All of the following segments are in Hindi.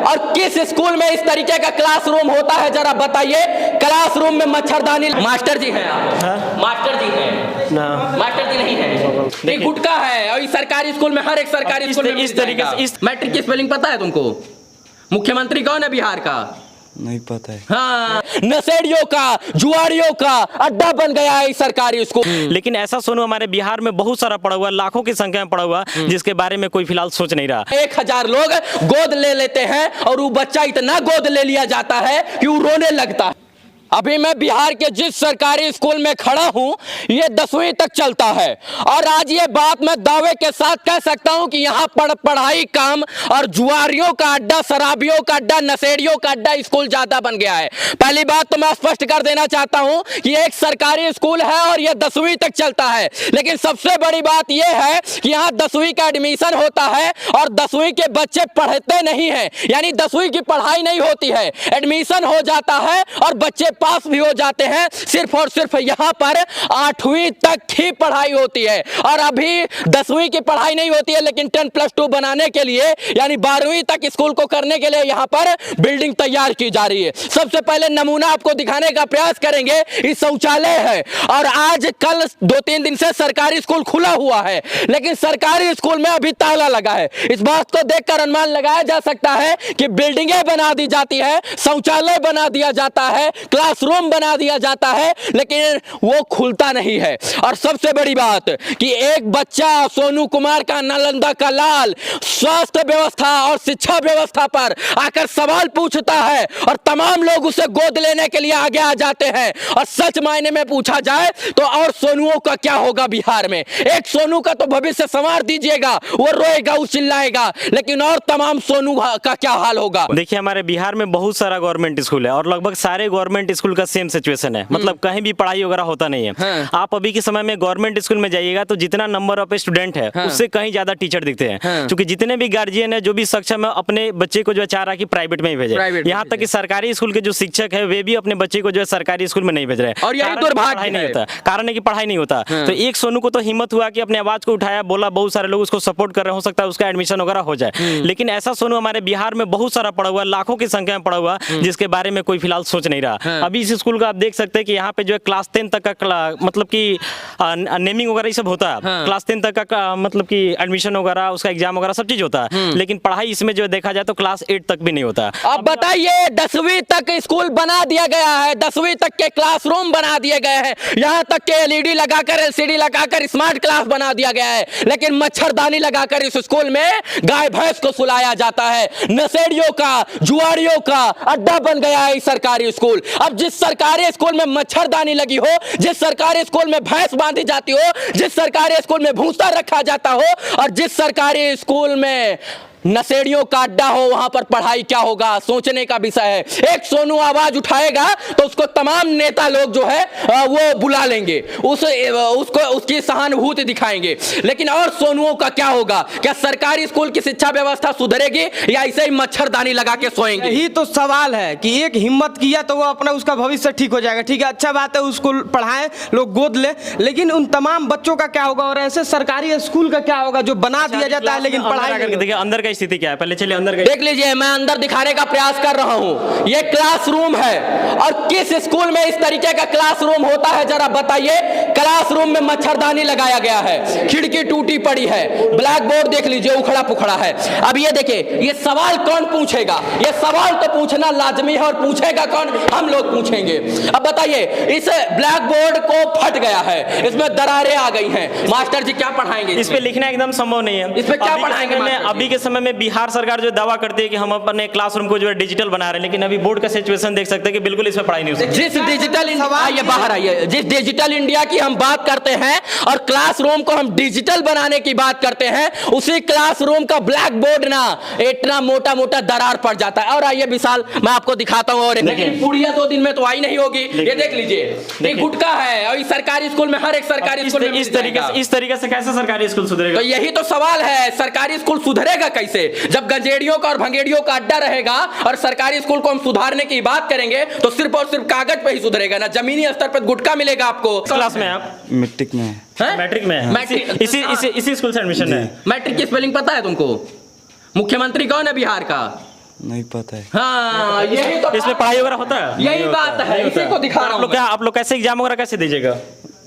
और किस स्कूल में इस तरीके का क्लासरूम होता है जरा बताइए। क्लासरूम में मच्छरदानी। मास्टर जी हैं आप? मास्टर जी हैं ना? मास्टर जी नहीं है, ये गुटका है। और सरकारी स्कूल में, हर एक सरकारी स्कूल में इस तरीके से। इस मैट्रिक की स्पेलिंग पता है तुमको? मुख्यमंत्री कौन है बिहार का? नहीं पता है। हाँ, नशेड़ियों का, जुआरियों का अड्डा बन गया है सरकारी स्कूल। लेकिन ऐसा सोनू हमारे बिहार में बहुत सारा पड़ा हुआ, लाखों की संख्या में पड़ा हुआ, जिसके बारे में कोई फिलहाल सोच नहीं रहा। 1000 लोग गोद ले लेते हैं और वो बच्चा इतना गोद ले लिया जाता है कि वो रोने लगता है। अभी मैं बिहार के जिस सरकारी स्कूल में खड़ा हूं, ये 10वीं तक चलता है और आज ये बात मैं दावे के साथ कह सकता हूं कि यहां पढ़ाई काम और जुआरियों का अड्डा, शराबियों का अड्डा, नशेड़ियों का अड्डा स्कूल ज्यादा बन गया है। पहली बात तो मैं स्पष्ट कर देना चाहता हूं कि एक सरकारी स्कूल है और ये 10वीं तक चलता है, लेकिन सबसे बड़ी बात यह है कि यहां 10वीं का एडमिशन होता है और 10वीं के बच्चे पढ़ते नहीं है, यानी 10वीं की पढ़ाई नहीं होती है, एडमिशन हो जाता है और बच्चे पास भी हो जाते हैं। सिर्फ और सिर्फ यहां पर 8वीं तक ही पढ़ाई होती है और अभी 10वीं की पढ़ाई नहीं होती है, लेकिन 10+2 बनाने के लिए यानी 12वीं तक स्कूल को करने के लिए यहां पर बिल्डिंग तैयार की जा रही है। सबसे पहले नमूना आपको दिखाने का प्रयास करेंगे, इस शौचालय है और आज कल 2-3 दिन से सरकारी स्कूल खुला हुआ है, लेकिन सरकारी स्कूल में अभी ताला लगा है। इस बात को देखकर अनुमान लगाया जा सकता है कि बिल्डिंगें बना दी जाती है, शौचालय बना दिया जाता है, क्लासरूम बना दिया जाता है, लेकिन वो खुलता नहीं है। और सबसे बड़ी बात कि एक बच्चा सोनू कुमार का, नालंदा का लाल, स्वास्थ्य व्यवस्था और शिक्षा व्यवस्था पर आकर सवाल पूछता है और तमाम लोग उसे गोद लेने के लिए आगे आ जाते हैं। और सच मायने में पूछा जाए तो और सोनुओं का क्या होगा बिहार में? एक सोनू का तो भविष्य संवार दीजिएगा, वो रोएगा, वो चिल्लाएगा, लेकिन और तमाम सोनू का क्या हाल होगा? देखिए, हमारे बिहार में बहुत सारा गवर्नमेंट स्कूल है और लगभग सारे गवर्नमेंट स्कूल का सेम सिचुएशन है, मतलब कहीं भी पढ़ाई वगैरह होता नहीं है। हाँ। आप अभी के समय में गवर्नमेंट स्कूल में जाइएगा तो जितना नंबर ऑफ स्टूडेंट है, हाँ। उससे कहीं ज्यादा टीचर दिखते हैं। हाँ। क्योंकि जितने भी गार्जियन है, जो भी सक्षम है, अपने बच्चे को जो चाह रहा है कि प्राइवेट में ही भेजे। यहाँ तक कि सरकारी स्कूल के जो शिक्षक है वे भी अपने बच्चे को जो है सरकारी स्कूल में नहीं भेज रहे। और यही दुर्भाग्य नहीं होता, कारण है कि पढ़ाई नहीं होता। तो एक सोनू को तो हिम्मत हुआ कि अपने आवाज को उठाया, बोला, बहुत सारे लोग उसको सपोर्ट कर रहे, हो सकता है उसका एडमिशन वगैरह हो जाए। लेकिन ऐसा सोनू हमारे बिहार में बहुत सारा पड़ा हुआ, लाखों की संख्या में पड़ा हुआ, जिसके बारे में कोई फिलहाल सोच नहीं रहा। अभी इस स्कूल का आप देख सकते हैं कि यहाँ पे जो है क्लास 10 तक का मतलब कि नेमिंग वगैरह ये सब होता है। क्लास 10 तक का मतलब कि एडमिशन वगैरह, उसका एग्जाम वगैरह सब चीज होता है, लेकिन पढ़ाई इसमें जो देखा जाए तो क्लास 8 तक भी नहीं होता। अब बताइए, 10वीं तक स्कूल बना दिया गया है, 10वीं तक के क्लासरूम बना दिए गए हैं, यहाँ तक के LED लगाकर, LCD लगाकर स्मार्ट क्लास बना दिया गया है, लेकिन मच्छरदानी लगाकर इस स्कूल में गाय भैंस को सुलाया जाता है। नशेड़ियों का, जुआरियों का अड्डा बन गया है सरकारी स्कूल। अब जिस सरकारी स्कूल में मच्छरदानी लगी हो, जिस सरकारी स्कूल में भैंस बांधी जाती हो, जिस सरकारी स्कूल में भूसा रखा जाता हो और जिस सरकारी स्कूल में नशेड़ियों का अड्डा हो, वहां पर पढ़ाई क्या होगा? सोचने का विषय है। एक सोनू आवाज उठाएगा तो उसको तमाम नेता लोग जो है वो बुला लेंगे, उसको उसकी सहानुभूति दिखाएंगे, लेकिन और सोनुओं का क्या होगा? क्या सरकारी स्कूल की शिक्षा व्यवस्था सुधरेगी या ऐसे ही मच्छरदानी लगा के सोएंगे? यही तो सवाल है कि एक हिम्मत किया तो वो अपना उसका भविष्य ठीक हो जाएगा। ठीक है, अच्छा बात है, उसको पढ़ाएं, लोग गोद ले, लेकिन उन तमाम बच्चों का क्या होगा और ऐसे सरकारी स्कूल का क्या होगा जो बना दिया जाता है लेकिन पढ़ाई? देखिए अंदर का स्थिति क्या है, पहले चलिए अंदर देख लीजिए, मैं अंदर दिखाने का प्रयास कर रहा हूं। ये क्लासरूम है और किस स्कूल में इस तरीके का क्लासरूम होता है जरा बताइए। क्लासरूम में मच्छरदानी लगाया गया है, खिड़की टूटी पड़ी है, ब्लैक बोर्ड देख लीजिए उखड़ा पुखड़ा है। अब ये देखिए, ये सवाल कौन पूछेगा? ये सवाल तो पूछना लाजमी है और पूछेगा कौन? हम लोग पूछेंगे। अब बताइए, इस ब्लैक बोर्ड को फट गया है, इसमें दरारें आ गई हैं, मास्टर जी क्या पढ़ाएंगे? इस पे लिखना एकदम संभव नहीं है। इस पे क्या पढ़ाएंगे? अभी के समय में बिहार सरकार जो दावा करती है कि हम अपने क्लासरूम को जो है डिजिटल बना रहे हैं, लेकिन अभी बोर्ड का सिचुएशन देख सकते हैं कि बिल्कुल इसमें पढ़ाई नहीं हो सकती। जिस डिजिटल इंडिया, बाहर आइए, जिस डिजिटल इंडिया की हम बात करते हैं और क्लासरूम को हम डिजिटल बनाने की बात करते हैं, उसी क्लासरूम का ब्लैक बोर्ड ना इतना मोटा मोटा दरार पड़ जाता है। और आइए विशाल, मैं आपको दिखाता हूँ। और लेकिन पुड़िया 2 दिन में तो आई नहीं होगी। ये देख लीजिए, ये गुटका है और सरकारी स्कूल में, हर एक सरकारी स्कूल में इस तरीके से कैसे सरकारी स्कूल सुधरेगा? तो यही तो सवाल है, सरकारी स्कूल सुधरेगा कैसे जब गंजेड़ियों का और भंगेड़ियों का अड्डा रहेगा? और सरकारी स्कूल को हम सुधारने की बात करेंगे तो सिर्फ और सिर्फ कागज पे ही सुधरेगा ना, जमीनी स्तर पर गुटका मिलेगा आपको। क्लास में आप मैट्रिक में है? मैट्रिक में है? इसी स्कूल से एडमिशन है। मैट्रिक की स्पेलिंग पता है तुमको? मुख्यमंत्री कौन है बिहार का? नहीं पता है। हाँ यही तो इसमें पढ़ाई वगैरह होता है? यही बात है, इसी को दिखा रहा हूँ। आप लोग कैसे एग्जाम वगैरह कैसे दीजिएगा?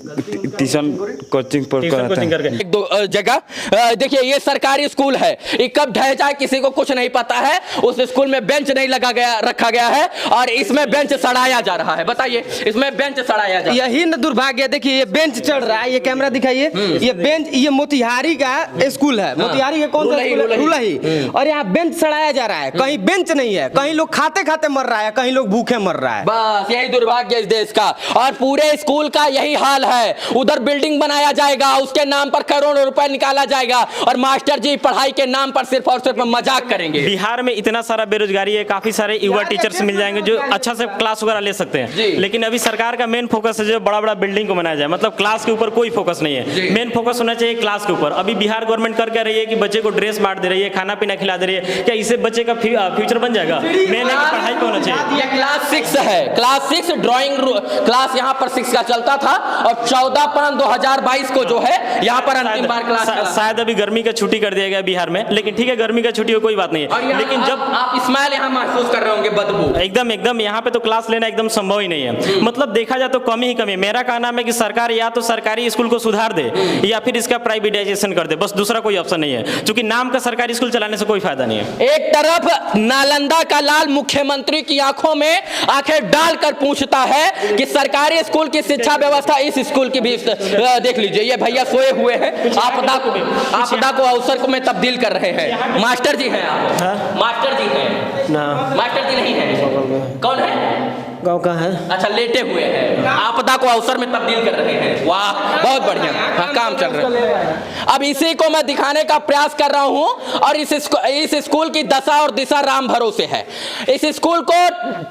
ट्यूशन कोचिंग पर ट्यूशन कोचिंग करके। एक दो जगह देखिए ये सरकारी स्कूल है, ये कब ढह जाए किसी को कुछ नहीं पता है। उस स्कूल में बेंच नहीं रखा गया है और इसमें बेंच सड़ाया जा रहा है। बताइए इसमें बेंच सड़ाया जा रहा है। यही न दुर्भाग्य। देखिए ये बेंच चढ़ रहा है, ये कैमरा दिखाइए। ये बेंच, ये मोतिहारी का स्कूल है। मोतिहारी का कौन सा स्कूल है? रुलही। और यहाँ बेंच सड़ाया जा रहा है। कहीं बेंच नहीं है, कहीं लोग खाते खाते मर रहा है, कहीं लोग भूखे मर रहा है। बस यही दुर्भाग्य इस देश का, और पूरे स्कूल का यही हाल है। उधर बिल्डिंग बनाया जाएगा, उसके नाम पर करोड़ों रुपए निकाला जाएगा और मास्टर जी पढ़ाई के नाम पर सिर्फ और सिर्फ मजाक करेंगे। बिहार में इतना सारा बेरोजगारी है, काफी सारे युवा टीचर्स मिल जाएंगे जो अच्छा से क्लास वगैरह ले सकते हैं, लेकिन अभी सरकार का मेन फोकस है जो बड़ा बड़ा बिल्डिंग को बनाया जाए। मतलब क्लास के ऊपर कोई फोकस नहीं है, मेन फोकस होना चाहिए क्लास के ऊपर। अभी बिहार गवर्नमेंट कर क्या रही है कि बच्चे को ड्रेस बांट दे रही है, खाना पीना खिला दे रही है। क्या इससे बच्चे का फ्यूचर बन जाएगा? मेन है कि पढ़ाई पे होना चाहिए। ये क्लास 6 है, क्लास 6 ड्राइंग क्लास यहाँ पर 6 का चलता था और 14/5/2022 को जो है यहाँ पर अंतिम बार क्लास शायद अभी गर्मी का छुट्टी कर दिया गया बिहार में, लेकिन ठीक है गर्मी का छुट्टी हो कोई बात नहीं है। लेकिन जब आप स्मेल यहाँ महसूस कर रहे होंगे, बदबू एकदम यहाँ पे तो क्लास लेना एकदम संभव ही नहीं है। मतलब देखा जाए तो कमी ही कमी। मेरा कहना है कि सरकार या तो सरकारी स्कूल को सुधार दे या फिर इसका प्राइवेटाइजेशन कर दे, बस दूसरा कोई ऑप्शन नहीं है, क्योंकि नाम का सरकारी स्कूल चलाने से कोई फायदा नहीं है। एक तरफ नालंदा का लाल मुख्यमंत्री की आंखों में आंखें डालकर पूछता है कि सरकारी स्कूल की शिक्षा व्यवस्था, इस स्कूल की भी देख लीजिए। ये भैया सोए हुए हैं, आपदा को अवसर में तब्दील कर रहे हैं। मास्टर जी हैं आप? मास्टर जी हैं ना, मास्टर जी नहीं है। कौन है? गाँव का है। अच्छा लेटे हुए हैं, आपदा को अवसर में तब्दील कर रहे हैं। वाह बहुत बढ़िया। हाँ, काम चल रहा है। अब इसी को मैं दिखाने का प्रयास कर रहा हूँ और इस स्कूल की दशा और दिशा राम भरोसे है। इस स्कूल को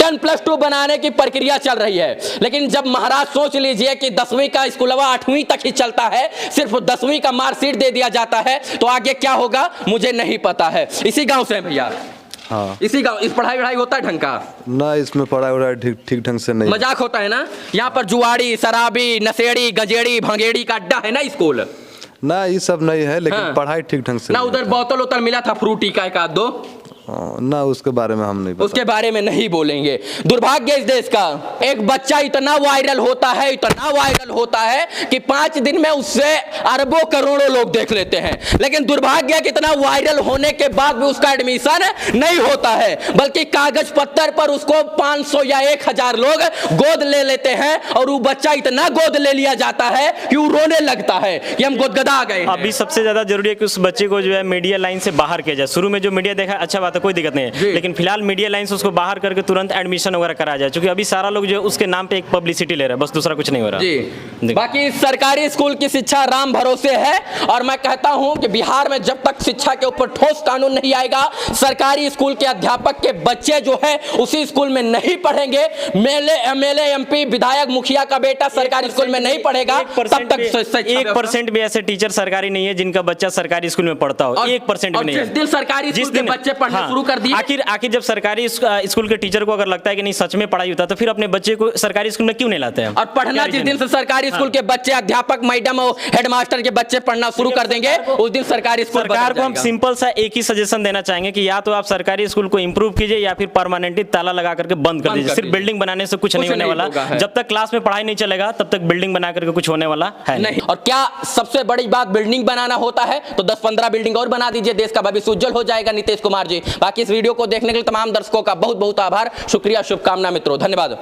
10+2 बनाने की प्रक्रिया चल रही है, लेकिन जब महाराज सोच लीजिए कि 10वीं का स्कूलवा 8वीं तक ही चलता है, सिर्फ 10वीं का मार्कशीट दे दिया जाता है, तो आगे क्या होगा मुझे नहीं पता है। इसी गाँव से भैया? हाँ इसी गाँव। इस पढ़ाई वढ़ाई होता है ढंग का? ना, इसमें पढ़ाई वढ़ाई ठीक ढंग से नहीं। मजाक होता है ना? यहाँ पर जुआड़ी, शराबी, नशेड़ी, गजेड़ी, भंगेड़ी का अड्डा है ना स्कूल? ना ये सब नहीं है, लेकिन हाँ। पढ़ाई ठीक ढंग से ना नहीं उधर बोतल उतल मिला था फ्रूटी का एक आध दो? ना उसके बारे में हम नहीं बता। उसके बारे में नहीं बोलेंगे। दुर्भाग्य इस देश का, एक बच्चा इतना वायरल होता है, इतना वायरल होता है कि 5 दिन में उससे अरबों करोड़ों लोग देख लेते हैं, लेकिन दुर्भाग्य कितना वायरल होने के बाद भी उसका एडमिशन नहीं होता है, बल्कि कागज पत्तर पर उसको 500 या 1000 लोग गोद ले लेते हैं और वो बच्चा इतना गोद ले लिया जाता है कि वो रोने लगता है कि हम गोदगदा गए। अभी सबसे ज्यादा जरूरी है कि उस बच्चे को जो है मीडिया लाइन से बाहर किया जाए। शुरू में जो मीडिया देखा अच्छा बात है, कोई दिक्कत नहीं है, लेकिन फिलहाल मीडिया लाइन से उसको बाहर करके तुरंत एडमिशन वगैरह करा जाए, क्योंकि अभी सारा लोग जो उसके नाम पे एक पब्लिसिटी ले रहा है, बस दूसरा कुछ नहीं हो रहा। जी। बाकी सरकारी स्कूल की शिक्षा राम भरोसे है और मैं कहता हूं कि बिहार में जब तक शिक्षा के ऊपर ठोस कानून नहीं आएगा, सरकारी स्कूल के अध्यापक के बच्चे जो है उसी स्कूल में नहीं पढ़ेंगे। एमएलए एमपी विधायक मुखिया का बेटा सरकारी स्कूल में नहीं पढ़ेगा, तब तक 1% भी ऐसे टीचर सरकारी नहीं है जिनका बच्चा सरकारी स्कूल में पढ़ता हो। 1% भी नहीं है। जिस दिन सरकारी स्कूल के बच्चे पढ़ना शुरू कर दिए, आखिर जब सरकारी स्कूल के टीचर को अगर लगता है कि नहीं सच में पढ़ाई होता है, तो फिर अपने बच्चे को सरकारी स्कूल में क्यों नहीं लाते हैं? और पढ़ना जिस दिन से सरकारी स्कूल के बच्चे, अध्यापक, मैडम और हेडमास्टर के बच्चे पढ़ना शुरू कर देंगे, उस दिन सरकारी स्कूल सरकार को हम सिंपल सा एक ही सजेशन देना चाहेंगे कि या तो आप सरकारी स्कूल को इंप्रूव कीजिए या फिर परमानेंटली ताला लगा करके बंद कर दीजिए। सिर्फ बिल्डिंग बनाने से कुछ नहीं होने वाला। जब तक क्लास में पढ़ाई नहीं चलेगा तब तक बिल्डिंग बना करके कुछ होने वाला है नहीं। और क्या सबसे बड़ी बात बिल्डिंग बनाना होता है तो 10-15 बिल्डिंग और बना दीजिए, देश का भविष्य उज्जवल हो जाएगा। नीतीश कुमार जी, बाकी इस वीडियो को देखने के लिए तमाम दर्शकों का बहुत बहुत आभार, शुक्रिया, शुभकामना मित्रों, धन्यवाद।